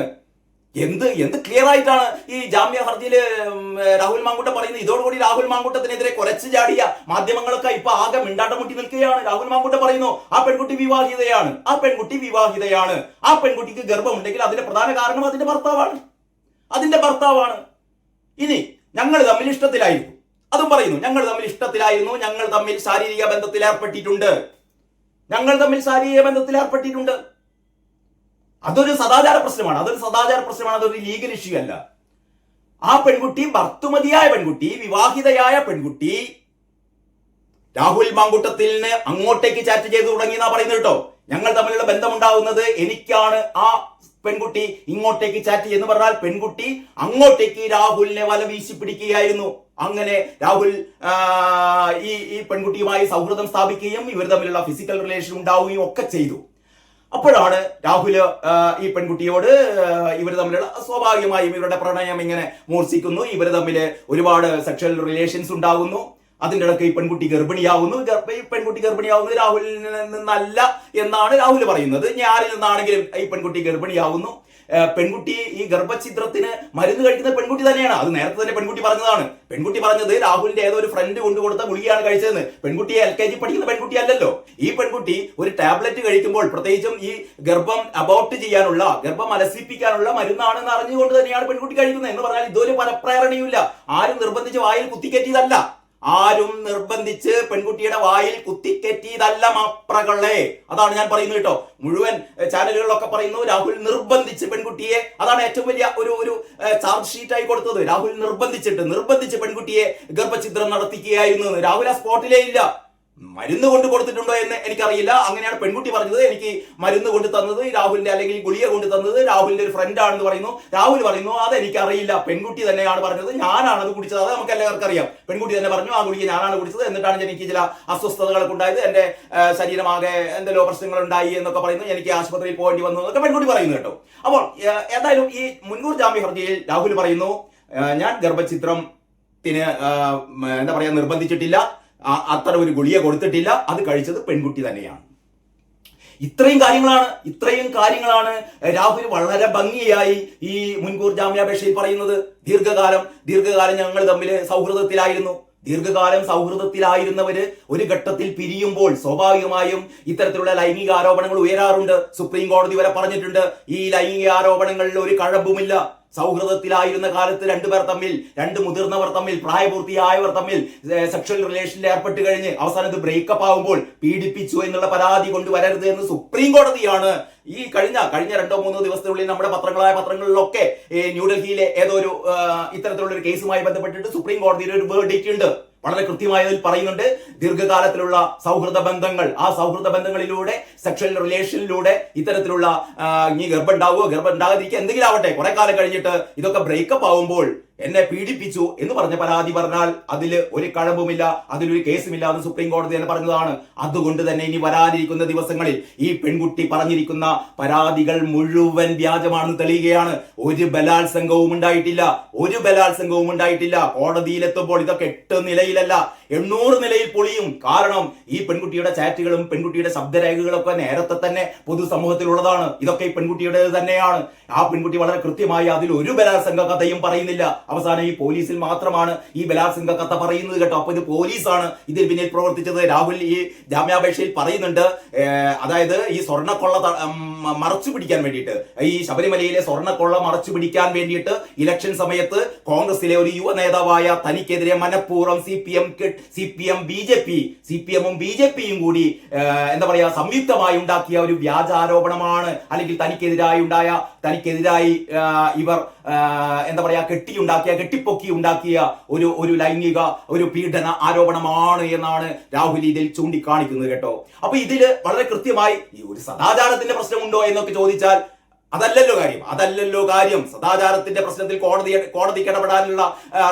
എന്ത് ക്ലിയർ ആയിട്ടാണ് ഈ ജാമ്യ ഹർജിയിൽ രാഹുൽ മാങ്കൂട്ടം പറയുന്നത്. ഇതോടുകൂടി രാഹുൽ മാങ്കൂട്ടത്തിനെതിരെ കുരച്ചു ചാടിയ മാധ്യമങ്ങളൊക്കെ ഇപ്പൊ ആകെ മിണ്ടാട്ടം മുട്ടി നിൽക്കുകയാണ്. രാഹുൽ മാങ്കൂട്ടം പറയുന്നു, ആ പെൺകുട്ടി വിവാഹിതയാണ്, ആ പെൺകുട്ടിക്ക് ഗർഭമുണ്ടെങ്കിൽ അതിന്റെ പ്രധാന കാരണം അതിന്റെ ഭർത്താവാണ്. ഇനി ഞങ്ങൾ തമ്മിൽ ഇഷ്ടത്തിലായിരുന്നു, അതും പറയുന്നു, ഞങ്ങൾ തമ്മിൽ ശാരീരിക ബന്ധത്തിൽ ഏർപ്പെട്ടിട്ടുണ്ട്. അതൊരു സദാചാര പ്രശ്നമാണ്, അതൊരു ലീഗൽ ഇഷ്യൂ അല്ല. ആ പെൺകുട്ടി ഭർത്തുമതിയായ പെൺകുട്ടി, വിവാഹിതയായ പെൺകുട്ടി രാഹുൽ മാങ്കൂട്ടത്തിന് അങ്ങോട്ടേക്ക് ചാറ്റ് ചെയ്തു തുടങ്ങി എന്നാ പറയുന്നത് കേട്ടോ. ഞങ്ങൾ തമ്മിലുള്ള ബന്ധമുണ്ടാവുന്നത് എനിക്കാണ്, ആ പെൺകുട്ടി ഇങ്ങോട്ടേക്ക് ചാറ്റ് എന്ന് പറഞ്ഞാൽ പെൺകുട്ടി അങ്ങോട്ടേക്ക് രാഹുലിനെ വല വീശി പിടിക്കുകയായിരുന്നു. അങ്ങനെ രാഹുൽ ഈ പെൺകുട്ടിയുമായി സൗഹൃദം സ്ഥാപിക്കുകയും ഇവർ തമ്മിലുള്ള ഫിസിക്കൽ റിലേഷൻ ഉണ്ടാവുകയും ഒക്കെ ചെയ്തു. അപ്പോഴാണ് രാഹുൽ ഈ പെൺകുട്ടിയോട് ഇവർ തമ്മിലുള്ള സ്വാഭാവികമായും ഇവരുടെ പ്രണയം ഇങ്ങനെ മൂർച്ഛിക്കുന്നു, ഇവർ തമ്മിൽ ഒരുപാട് സെക്ഷൽ റിലേഷൻസ് ഉണ്ടാകുന്നു. അതിൻ്റെ ഇടയ്ക്ക് ഈ പെൺകുട്ടി ഗർഭിണിയാവുന്നത് രാഹുലിൽ നിന്നല്ല എന്നാണ് രാഹുൽ പറയുന്നത്. ഞാനിൽ നിന്നാണെങ്കിലും ഈ പെൺകുട്ടി ഗർഭിണിയാവുന്നു. പെൺകുട്ടി ഈ ഗർഭഛിദ്രത്തിന് മരുന്ന് കഴിക്കുന്ന പെൺകുട്ടി തന്നെയാണ്. അത് നേരത്തെ തന്നെ പെൺകുട്ടി പറഞ്ഞതാണ്. പെൺകുട്ടി പറഞ്ഞത് രാഹുലിന്റെ ഏതോ ഒരു ഫ്രണ്ട് കൊണ്ടുകൊടുത്ത ഗുളികയാണ് കഴിച്ചതെന്ന്. പെൺകുട്ടി LKG പഠിക്കുന്ന പെൺകുട്ടി അല്ലല്ലോ. ഈ പെൺകുട്ടി ഒരു ടാബ്ലറ്റ് കഴിക്കുമ്പോൾ, പ്രത്യേകിച്ചും ഈ ഗർഭം അബോർട്ട് ചെയ്യാനുള്ള, ഗർഭം അലസിപ്പിക്കാനുള്ള മരുന്നാണെന്ന് അറിഞ്ഞുകൊണ്ട് തന്നെയാണ് പെൺകുട്ടി കഴിക്കുന്നത്. എന്ന് പറഞ്ഞാൽ ഇതൊരു പരപ്രേരണയുമില്ല, ആരും നിർബന്ധിച്ച് വായിൽ കുത്തിക്കറ്റിയതല്ല, പെൺകുട്ടിയുടെ വായിൽ കുത്തിക്കറ്റിയതല്ല മാപ്രകളെ. അതാണ് ഞാൻ പറയുന്നത് കേട്ടോ. മുഴുവൻ ചാനലുകളിലൊക്കെ പറയുന്നു രാഹുൽ നിർബന്ധിച്ച് പെൺകുട്ടിയെ, അതാണ് ഏറ്റവും വലിയ ഒരു ചാർജ് ഷീറ്റായി കൊടുത്തത്. രാഹുൽ നിർബന്ധിച്ച് പെൺകുട്ടിയെ ഗർഭഛിദ്രം നടത്തിക്കുകയായിരുന്നു. രാഹുൽ ആ സ്പോട്ടിലേ ഇല്ല. മരുന്ന് കൊണ്ട് കൊടുത്തിട്ടുണ്ടോ എന്ന് എനിക്കറിയില്ല. അങ്ങനെയാണ് പെൺകുട്ടി പറഞ്ഞത്. എനിക്ക് മരുന്ന് കൊണ്ട് തന്നത് രാഹുലിന്റെ, അല്ലെങ്കിൽ ഗുളിക കൊണ്ട് തന്നത് രാഹുലിന്റെ ഒരു ഫ്രണ്ട് ആണെന്ന് പറയുന്നു. രാഹുൽ പറയുന്നു അതെനിക്കറിയില്ല, പെൺകുട്ടി തന്നെയാണ് പറഞ്ഞത്, ഞാനാണത് കുടിച്ചത്. അത് നമുക്ക് എല്ലാവർക്കും അറിയാം. പെൺകുട്ടി തന്നെ പറഞ്ഞു ആ ഗുളിക ഞാനാണ് കുടിച്ചത്, എന്നിട്ടാണ് എനിക്ക് ചില അസ്വസ്ഥതകളൊക്കെ ഉണ്ടായത്, എന്റെ ശരീരമാകെ എന്തെല്ലോ പ്രശ്നങ്ങൾ ഉണ്ടായി എന്നൊക്കെ പറയുന്നു, എനിക്ക് ആശുപത്രിയിൽ പോകേണ്ടി വന്നു എന്നൊക്കെ പെൺകുട്ടി പറയുന്നു കേട്ടോ. അപ്പോൾ ഏതായാലും ഈ മുൻകൂർ ജാമ്യ ഹർജിയിൽ രാഹുൽ പറയുന്നു, ഞാൻ ഗർഭഛിദ്രത്തിന് എന്താ പറയാ നിർബന്ധിച്ചിട്ടില്ല, അത്ര ഒരു ഗുളിക കൊടുത്തിട്ടില്ല, അത് കഴിച്ചത് പെൺകുട്ടി തന്നെയാണ്. ഇത്രയും കാര്യങ്ങളാണ് രാഹുൽ വളരെ ഭംഗിയായി ഈ മുൻകൂർ ജാമ്യാപേക്ഷയിൽ പറയുന്നത്. ദീർഘകാലം ഞങ്ങൾ തമ്മിൽ സൗഹൃദത്തിലായിരുന്നു. ദീർഘകാലം സൗഹൃദത്തിലായിരുന്നവര് ഒരു ഘട്ടത്തിൽ പിരിയുമ്പോൾ സ്വാഭാവികമായും ഇത്തരത്തിലുള്ള ലൈംഗിക ആരോപണങ്ങൾ ഉയരാറുണ്ട്. സുപ്രീം കോടതി വരെ പറഞ്ഞിട്ടുണ്ട് ഈ ലൈംഗിക ആരോപണങ്ങളിൽ ഒരു കഴമ്പുമില്ല. സൗഹൃദത്തിലായിരുന്ന കാലത്ത് രണ്ട് മുതിർന്നവർ തമ്മിൽ പ്രായപൂർത്തിയായവർ തമ്മിൽ സെക്ഷൽ റിലേഷനിൽ ഏർപ്പെട്ട് കഴിഞ്ഞ് അവസാനം ഇത് ബ്രേക്കപ്പ് ആകുമ്പോൾ പീഡിപ്പിച്ചു എന്നുള്ള പരാതി കൊണ്ടുവരരുത് എന്ന് സുപ്രീം കോടതിയാണ് ഈ കഴിഞ്ഞ 2-3 ദിവസത്തിനുള്ളിൽ നമ്മുടെ പത്രങ്ങളിലൊക്കെ ന്യൂഡൽഹിയിലെ ഏതോ ഒരു ഇത്തരത്തിലുള്ള ഒരു കേസുമായി ബന്ധപ്പെട്ടിട്ട് സുപ്രീം കോടതിയിൽ ഒരു വേർഡിക്റ്റ് ഉണ്ട്. വളരെ കൃത്യമായതിൽ പറയുന്നുണ്ട് ദീർഘകാലത്തിലുള്ള സൗഹൃദ ബന്ധങ്ങൾ, ആ സൗഹൃദ ബന്ധങ്ങളിലൂടെ സെക്ഷൽ റിലേഷനിലൂടെ ഇത്തരത്തിലുള്ള ഇനി ഗർഭം ഉണ്ടാകാതിരിക്കുക എന്തെങ്കിലും ആവട്ടെ കുറെ കാലം കഴിഞ്ഞിട്ട് ഇതൊക്കെ ബ്രേക്കപ്പ് ആവുമ്പോൾ എന്നെ പീഡിപ്പിച്ചു എന്ന് പറഞ്ഞ പരാതി പറഞ്ഞാൽ അതിൽ ഒരു കഴമ്പുമില്ല, അതിലൊരു കേസുമില്ല എന്ന് സുപ്രീം കോടതി തന്നെ പറഞ്ഞതാണ്. അതുകൊണ്ട് തന്നെ ഇനി വരാനിരിക്കുന്ന ദിവസങ്ങളിൽ ഈ പെൺകുട്ടി പറഞ്ഞിരിക്കുന്ന പരാതികൾ മുഴുവൻ വ്യാജമാണെന്ന് തെളിയുകയാണ്. ഒരു ബലാത്സംഗവും ഉണ്ടായിട്ടില്ല. കോടതിയിലെത്തുമ്പോൾ ഇതൊക്കെ 8 നിലയിലല്ല 800 നിലയിൽ പൊളിയും. കാരണം ഈ പെൺകുട്ടിയുടെ ചാറ്റുകളും പെൺകുട്ടിയുടെ ശബ്ദരേഖകളൊക്കെ നേരത്തെ തന്നെ പൊതുസമൂഹത്തിലുള്ളതാണ്. ഇതൊക്കെ ഈ പെൺകുട്ടിയുടെ തന്നെയാണ്. ആ പെൺകുട്ടി വളരെ കൃത്യമായി അതിൽ ഒരു ബലാത്സംഗ കഥയും പറയുന്നില്ല. അവസാനം ഈ പോലീസിൽ മാത്രമാണ് ഈ ബലാത്സംഗ കഥ പറയുന്നത് കേട്ടോ. അപ്പൊ ഇത് പോലീസാണ് ഇതിൽ പിന്നിൽ പ്രവർത്തിച്ചത്. രാഹുൽ ഈ ജാമ്യാപേക്ഷയിൽ പറയുന്നുണ്ട്, അതായത് ഈ സ്വർണ്ണക്കൊള്ള മറച്ചു പിടിക്കാൻ വേണ്ടിയിട്ട്, ഈ ശബരിമലയിലെ സ്വർണ്ണക്കൊള്ള മറച്ചു പിടിക്കാൻ വേണ്ടിയിട്ട് ഇലക്ഷൻ സമയത്ത് കോൺഗ്രസിലെ ഒരു യുവ നേതാവായ തനിക്കെതിരെ മനഃപൂർവ്വം സിപിഎം ബി ജെ പിയും കൂടി എന്താ പറയാ സംയുക്തമായി ഉണ്ടാക്കിയ ഒരു വ്യാജ ആരോപണമാണ്. അല്ലെങ്കിൽ തനിക്കെതിരായി ഇവർ എന്താ പറയാ കെട്ടിപ്പൊക്കി ഉണ്ടാക്കിയ ഒരു ലൈംഗിക ഒരു പീഡന ആരോപണമാണ് എന്നാണ് രാഹുൽ ഇതിൽ ചൂണ്ടിക്കാണിക്കുന്നത് കേട്ടോ. അപ്പൊ ഇതില് വളരെ കൃത്യമായി ഈ ഒരു സദാചാരത്തിന്റെ പ്രശ്നമുണ്ടോ എന്നൊക്കെ ചോദിച്ചാൽ അതല്ലല്ലോ കാര്യം. സദാചാരത്തിന്റെ പ്രശ്നത്തിൽ കോടതിക്ക് ഇടപെടാനുള്ള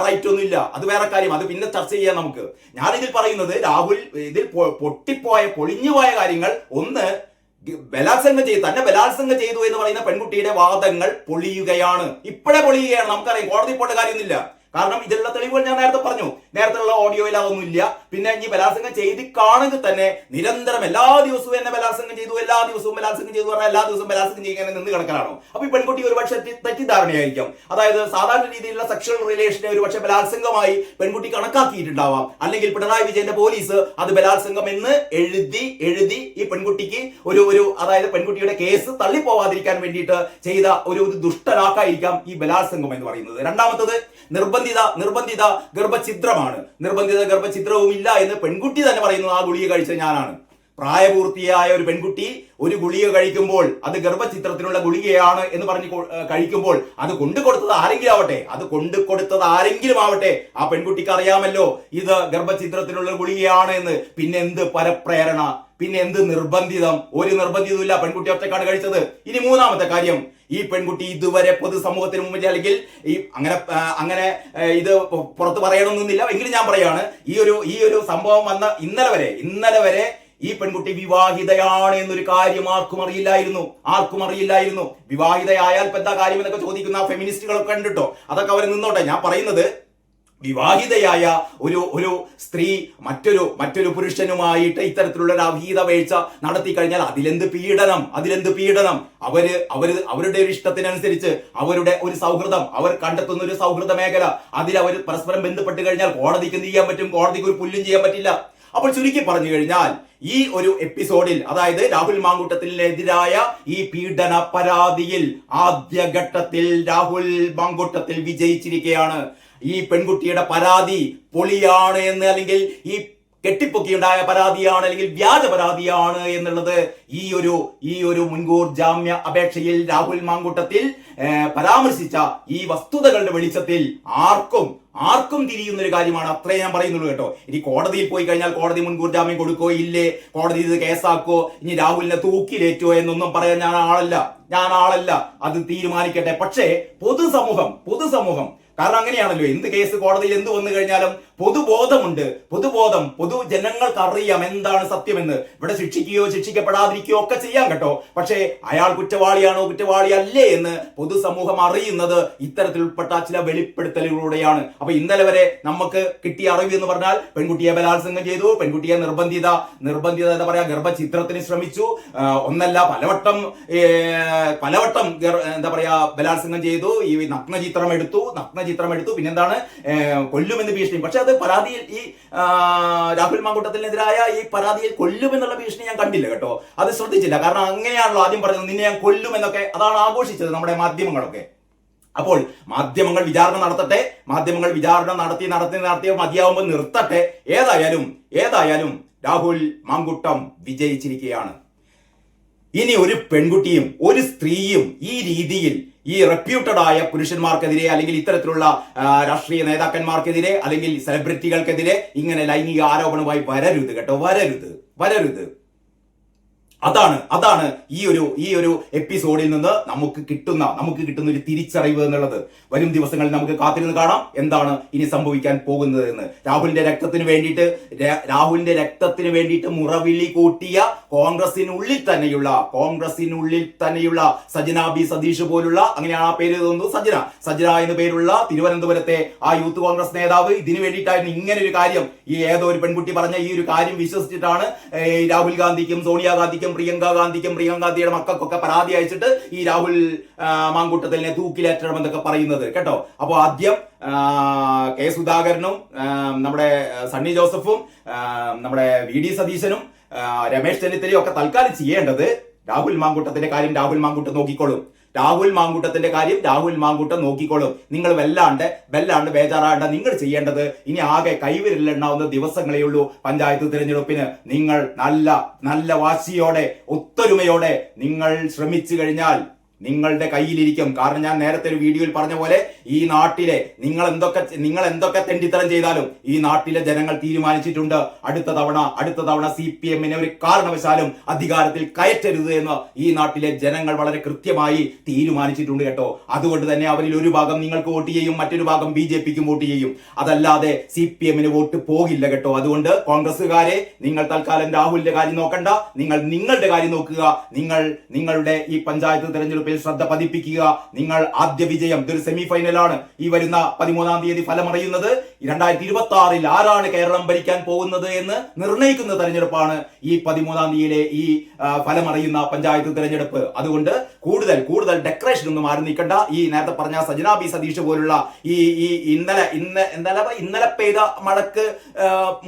റൈറ്റ് ഒന്നുമില്ല. അത് വേറെ കാര്യം, അത് പിന്നെ ചർച്ച ചെയ്യാം നമുക്ക്. ഞാനിതിൽ പറയുന്നത് രാഹുൽ ഇതിൽ പൊളിഞ്ഞുപോയ കാര്യങ്ങൾ, ഒന്ന് തന്നെ ബലാത്സംഗം ചെയ്തു എന്ന് പറയുന്ന പെൺകുട്ടിയുടെ വാദങ്ങൾ ഇപ്പോഴേ പൊളിയുകയാണ്. നമുക്കറിയാം കോടതി പോകേണ്ട കാര്യമൊന്നുമില്ല. കാരണം ഇതിലുള്ള തെളിവുകൾ ഞാൻ നേരത്തെ പറഞ്ഞു. നേരത്തെയുള്ള ഓഡിയോയിൽ അതൊന്നുമില്ല. പിന്നെ ഈ ബലാത്സംഗം ചെയ്ത് കാണുക തന്നെ നിരന്തരം എല്ലാ ദിവസവും എന്നെ ബലാത്സംഗം ചെയ്തു പറഞ്ഞാൽ എല്ലാ ദിവസവും ബലാത്സംഗം ചെയ്യാൻ നിന്ന് കിടക്കലാണോ? അപ്പൊ ഈ പെൺകുട്ടി ഒരുപക്ഷെ തെറ്റിദ്ധാരണയായിരിക്കാം. അതായത് സാധാരണ രീതിയിലുള്ള സെക്ഷൽ റിലേഷനെ ഒരുപക്ഷെ ബലാത്സംഗമായി പെൺകുട്ടി കണക്കാക്കിയിട്ടുണ്ടാവാം. അല്ലെങ്കിൽ പിണറായി വിജയന്റെ പോലീസ് അത് ബലാത്സംഗം എന്ന് എഴുതി ഈ പെൺകുട്ടിക്ക് അതായത് പെൺകുട്ടിയുടെ കേസ് തള്ളിപ്പോവാതിരിക്കാൻ വേണ്ടിയിട്ട് ചെയ്ത ഒരു ദുഷ്ടനാക്കായിരിക്കാം ഈ ബലാത്സംഗം എന്ന് പറയുന്നത്. രണ്ടാമത്തത് നിർബന്ധിത ഗർഭഛിദ്രമാണ്. നിർബന്ധിത ഗർഭഛിദ്രവും ഇല്ല എന്ന് പെൺകുട്ടി തന്നെ പറയുന്നു. ആ ഗുളിക കഴിച്ച ഞാനാണ്. പ്രായപൂർത്തിയായ ഒരു പെൺകുട്ടി ഒരു ഗുളിക കഴിക്കുമ്പോൾ അത് ഗർഭചിത്രത്തിനുള്ള ഗുളികയാണ് എന്ന് പറഞ്ഞ് കഴിക്കുമ്പോൾ അത് കൊണ്ടുകൊടുത്തത് ആരെങ്കിലും ആവട്ടെ ആ പെൺകുട്ടിക്ക് അറിയാമല്ലോ ഇത് ഗർഭചിത്രത്തിനുള്ള ഗുളികയാണ് എന്ന്. പിന്നെ എന്ത് പരപ്രേരണ, പിന്നെ എന്ത് നിർബന്ധിതം? ഒരു നിർബന്ധിതമില്ല. പെൺകുട്ടി ഒറ്റക്കാണ് കഴിച്ചത്. ഇനി മൂന്നാമത്തെ കാര്യം, ഈ പെൺകുട്ടി ഇതുവരെ പൊതുസമൂഹത്തിന് മുമ്പിൽ അല്ലെങ്കിൽ ഈ അങ്ങനെ ഇത് പുറത്ത് പറയണമെന്നൊന്നുമില്ല. എങ്കിലും ഞാൻ പറയാണ്, ഈ ഒരു സംഭവം വന്ന ഇന്നലെ വരെ ഈ പെൺകുട്ടി വിവാഹിതയാണ് എന്നൊരു കാര്യം ആർക്കും അറിയില്ലായിരുന്നു. വിവാഹിതയായാൽ എന്താ കാര്യം എന്നൊക്കെ ചോദിക്കുന്ന ഫെമിനിസ്റ്റുകളൊക്കെ ഉണ്ട് കേട്ടോ. അതൊക്കെ അവർ നിന്നോട്ടെ. ഞാൻ പറയുന്നത് വിവാഹിതയായ ഒരു സ്ത്രീ മറ്റൊരു പുരുഷനുമായിട്ട് ഇത്തരത്തിലുള്ള ഒരു അഭീത വീഴ്ച നടത്തി കഴിഞ്ഞാൽ അതിലെന്ത് പീഡനം? അവരുടെ ഒരു ഇഷ്ടത്തിനനുസരിച്ച് അവരുടെ ഒരു സൗഹൃദം, അവർ കണ്ടെത്തുന്ന ഒരു സൗഹൃദ മേഖല, അതിൽ അവർ പരസ്പരം ബന്ധപ്പെട്ട് കഴിഞ്ഞാൽ കോടതിക്ക് എന്ത് ചെയ്യാൻ പറ്റും? കോടതിക്ക് ഒരു പുല്ലും ചെയ്യാൻ പറ്റില്ല. അപ്പോൾ ചുരുക്കി പറഞ്ഞു കഴിഞ്ഞാൽ ഈ ഒരു എപ്പിസോഡിൽ, അതായത് രാഹുൽ മാങ്കൂട്ടത്തിനെതിരായ ഈ പീഡന പരാതിയിൽ ആദ്യഘട്ടത്തിൽ രാഹുൽ മാങ്കൂട്ടത്തിൽ വിജയിച്ചിരിക്കുകയാണ്. ഈ പെൺകുട്ടിയുടെ പരാതി പൊളിയാണ് എന്ന്, അല്ലെങ്കിൽ ഈ കെട്ടിപ്പൊക്കിയുണ്ടായ പരാതിയാണ്, അല്ലെങ്കിൽ വ്യാജ പരാതിയാണ് എന്നുള്ളത് ഈ ഒരു മുൻകൂർ ജാമ്യ അപേക്ഷയിൽ രാഹുൽ മാങ്കൂട്ടത്തിൽ പരാമർശിച്ച ഈ വസ്തുതകളുടെ വെളിച്ചത്തിൽ ആർക്കും തിരിയുന്ന ഒരു കാര്യമാണ്. അത്രേ ഞാൻ പറയുന്നുള്ളൂ കേട്ടോ. ഇനി കോടതിയിൽ പോയി കഴിഞ്ഞാൽ കോടതി മുൻകൂർ ജാമ്യം കൊടുക്കോ ഇല്ലേ, കോടതി ഇത് കേസാക്കോ, ഇനി രാഹുലിനെ തൂക്കിലേറ്റോ എന്നൊന്നും പറയാൻ ഞാൻ ആളല്ല. അത് തീരുമാനിക്കട്ടെ. പക്ഷേ പൊതുസമൂഹം കാരണം അങ്ങനെയാണല്ലോ, എന്ത് കേസ് കോടതിയിൽ എന്ത് വന്നു കഴിഞ്ഞാലും പൊതുബോധമുണ്ട്. പൊതുജനങ്ങൾക്ക് അറിയാം എന്താണ് സത്യമെന്ന്. ഇവിടെ ശിക്ഷിക്കുകയോ ശിക്ഷിക്കപ്പെടാതിരിക്കുകയോ ഒക്കെ ചെയ്യാം കേട്ടോ. പക്ഷേ അയാൾ കുറ്റവാളിയാണോ കുറ്റവാളിയല്ലേ എന്ന് പൊതുസമൂഹം അറിയുന്നത് ഇത്തരത്തിൽപ്പെട്ട ചില വെളിപ്പെടുത്തലുകളിലൂടെയാണ്. അപ്പൊ ഇന്നലെ വരെ നമുക്ക് കിട്ടിയ അറിവ് എന്ന് പറഞ്ഞാൽ പെൺകുട്ടിയെ ബലാത്സംഗം ചെയ്തു, പെൺകുട്ടിയെ നിർബന്ധിത എന്താ പറയാ ഗർഭചിത്രത്തിന് ശ്രമിച്ചു, ഒന്നല്ല പലവട്ടം എന്താ പറയാ ബലാത്സംഗം ചെയ്തു, ഈ നഗ്നചിത്രം എടുത്തു, പിന്നെന്താണ് കൊല്ലുമെന്ന് ഭീഷണി. പക്ഷെ അത് പരാതിയിൽ ഈ രാഹുൽ മാങ്കൂട്ടത്തിനെതിരായ ഈ പരാതിയിൽ കൊല്ലുമെന്നുള്ള ഭീഷണി ഞാൻ കണ്ടില്ല കേട്ടോ. അത് ശ്രദ്ധിച്ചില്ല. കാരണം അങ്ങനെയാണല്ലോ ആദ്യം പറഞ്ഞത്, നിന്നെ ഞാൻ കൊല്ലുമെന്നൊക്കെ അതാണ് ആഘോഷിച്ചത് നമ്മുടെ മാധ്യമങ്ങളൊക്കെ. അപ്പോൾ മാധ്യമങ്ങൾ വിചാരണ നടത്തട്ടെ, മാധ്യമങ്ങൾ വിചാരണ നടത്തി മതിയാവുമ്പോൾ നിർത്തട്ടെ. ഏതായാലും രാഹുൽ മാങ്കൂട്ടം വിജയിച്ചിരിക്കുകയാണ്. ഇനി ഒരു പെൺകുട്ടിയും ഒരു സ്ത്രീയും ഈ രീതിയിൽ ഈ റെപ്യൂട്ടഡ് ആയ പുരുഷന്മാർക്കെതിരെ അല്ലെങ്കിൽ ഇത്തരത്തിലുള്ള രാഷ്ട്രീയ നേതാക്കന്മാർക്കെതിരെ അല്ലെങ്കിൽ സെലിബ്രിറ്റികൾക്കെതിരെ ഇങ്ങനെ ലൈംഗിക ആരോപണമായി വരരുത് കേട്ടോ, വരരുത്. അതാണ് ഈ ഒരു എപ്പിസോഡിൽ നിന്ന് നമുക്ക് കിട്ടുന്ന ഒരു തിരിച്ചറിവ് എന്നുള്ളത്. വരും ദിവസങ്ങളിൽ നമുക്ക് കാത്തിരുന്ന് കാണാം എന്താണ് ഇനി സംഭവിക്കാൻ പോകുന്നത് എന്ന്. രാഹുലിന്റെ രക്തത്തിന് വേണ്ടിയിട്ട് മുറവിളി കൂട്ടിയ കോൺഗ്രസിനുള്ളിൽ തന്നെയുള്ള സജന ബി സതീഷ് പോലുള്ള, അങ്ങനെയാണ് ആ പേര് തോന്നുന്നു, സജന എന്ന് പേരുള്ള തിരുവനന്തപുരത്തെ ആ യൂത്ത് കോൺഗ്രസ് നേതാവ് ഇതിനു വേണ്ടിയിട്ടായിരുന്നു ഇങ്ങനെ ഒരു കാര്യം, ഈ ഏതോ ഒരു പെൺകുട്ടി പറഞ്ഞ ഈ ഒരു കാര്യം വിശ്വസിച്ചിട്ടാണ് രാഹുൽ ഗാന്ധിക്കും സോണിയാഗാന്ധിക്കും പ്രിയങ്കാഗാന്ധിയുടെ മക്കൾക്കൊക്കെ പരാതി അയച്ചിട്ട് ഈ രാഹുൽ മാങ്കൂട്ടത്തിനെ തൂക്കിലേറ്റണമെന്നൊക്കെ പറയുന്നത് കേട്ടോ. അപ്പോൾ ആദ്യം കെ സുധാകരനും നമ്മുടെ സണ്ണി ജോസഫും നമ്മുടെ വി ഡി സതീശനും രമേശ് ചെന്നിത്തലയും ഒക്കെ തൽക്കാലം ചെയ്യേണ്ടത് രാഹുൽ മാങ്കൂട്ടത്തിന്റെ കാര്യം രാഹുൽ മാങ്കൂട്ടം നോക്കിക്കോളും. രാഹുൽ മാങ്കൂട്ടം നോക്കിക്കോളും. നിങ്ങൾ വല്ലാണ്ട് ബേജാറാണ്ട. നിങ്ങൾ ചെയ്യേണ്ടത് ഇനി ആകെ കൈവിരലെണ്ണാവുന്ന ദിവസങ്ങളേ ഉള്ളൂ പഞ്ചായത്ത് തിരഞ്ഞെടുപ്പിന്. നിങ്ങൾ നല്ല വാശിയോടെ ഒത്തൊരുമയോടെ നിങ്ങൾ ശ്രമിച്ചു കഴിഞ്ഞാൽ നിങ്ങളുടെ കയ്യിലിരിക്കും. കാരണം ഞാൻ നേരത്തെ ഒരു വീഡിയോയിൽ പറഞ്ഞ പോലെ ഈ നാട്ടിലെ നിങ്ങൾ എന്തൊക്കെ തെണ്ടിത്തരം ചെയ്താലും ഈ നാട്ടിലെ ജനങ്ങൾ തീരുമാനിച്ചിട്ടുണ്ട് അടുത്ത തവണ CPM-നെ ഒരു കാരണവശാലും അധികാരത്തിൽ കയറ്റരുത് എന്ന് ഈ നാട്ടിലെ ജനങ്ങൾ വളരെ കൃത്യമായി തീരുമാനിച്ചിട്ടുണ്ട് കേട്ടോ. അതുകൊണ്ട് തന്നെ അവരിൽ ഒരു ഭാഗം നിങ്ങൾക്ക് വോട്ട് ചെയ്യും, മറ്റൊരു ഭാഗം BJP-ക്കും വോട്ട് ചെയ്യും. അതല്ലാതെ CPM-ന് വോട്ട് പോകില്ല കേട്ടോ. അതുകൊണ്ട് കോൺഗ്രസ്സുകാരെ നിങ്ങൾ തൽക്കാലം രാഹുലിന്റെ കാര്യം നോക്കണ്ട, നിങ്ങൾ നിങ്ങളുടെ കാര്യം നോക്കുക. നിങ്ങളുടെ ഈ പഞ്ചായത്ത് തെരഞ്ഞെടുപ്പ് ശ്രദ്ധ പതിപ്പിക്കുക. നിങ്ങൾ ആദ്യ വിജയം, ഇതൊരു സെമി ഫൈനലാണ്. ഈ വരുന്ന 13-ാം തീയതി ഫലമറിയുന്നത് 2026 ആരാണ് കേരളം ഭരിക്കാൻ പോകുന്നത് എന്ന് നിർണയിക്കുന്ന തെരഞ്ഞെടുപ്പാണ് ഈ 13-ാം തീയതിയിലെ ഈ ഫലമറിയുന്ന പഞ്ചായത്ത് തെരഞ്ഞെടുപ്പ്. അതുകൊണ്ട് കൂടുതൽ ഡെക്കറേഷൻ ഒന്നും ആരും നിൽക്കണ്ട. ഈ നേരത്തെ പറഞ്ഞ സജന ബി സതീഷ് പോലുള്ള ഇന്നലെ പെയ്ത മഴക്ക്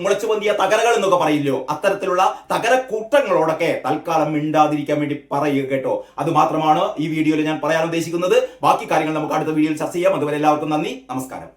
മുളച്ചു പൊന്തിയ തകരകൾ എന്നൊക്കെ പറയില്ലോ, അത്തരത്തിലുള്ള തകരക്കൂട്ടങ്ങളോടൊക്കെ തൽക്കാലം മിണ്ടാതിരിക്കാൻ വേണ്ടി പറയുക കേട്ടോ. അത് മാത്രമാണ് ഈ വീഡിയോയിൽ ഞാൻ പറയാൻ ഉദ്ദേശിക്കുന്നത്. ബാക്കി കാര്യങ്ങൾ നമുക്ക് അടുത്ത വീഡിയോയിൽ ചർച്ച ചെയ്യാം. അതുവരെ എല്ലാവർക്കും നന്ദി, നമസ്കാരം.